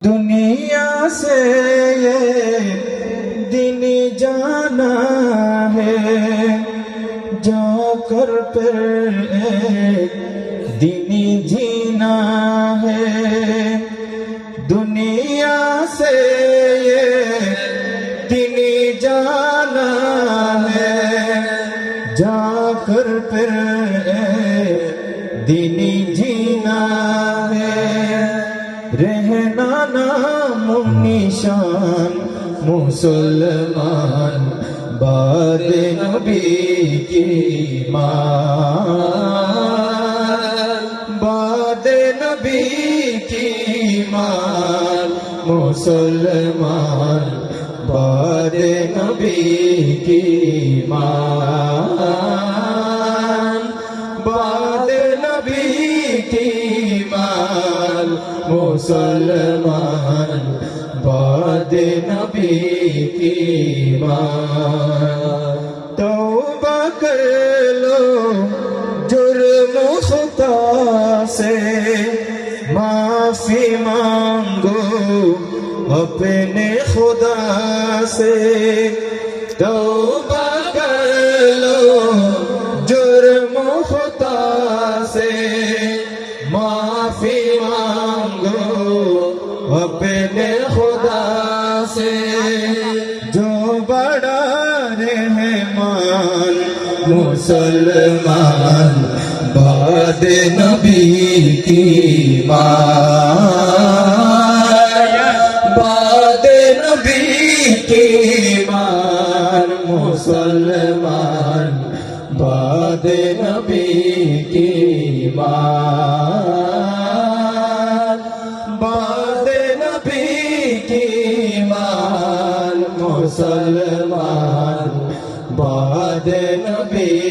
दुनिया से ये दिन जाना है, जाकर फिर एक दिन जीना है। दुनिया से ये दिन जाना है, जाकर फिर एक दिन जीना है। रहना नामो निशान मुसलमान बाद नबी की मान, बाद नबी की मान मुसलमान बाद नबी की मान, बाद नबी की मान मुसलमान बाद नबी की मान। तौबा कर लो जुर्म खुता से, माफी मांगो अपने खुदा से। तौबा कर लो जुर्म खुता से, माफी मांगो अपने खुदा से। जो बड़ा रहमान मुसलमान बाद नबी की मान, बाद नबी की मान मुसलमान बाद नबी की मान, बाद नबी की मान मुसलमान बाद नबी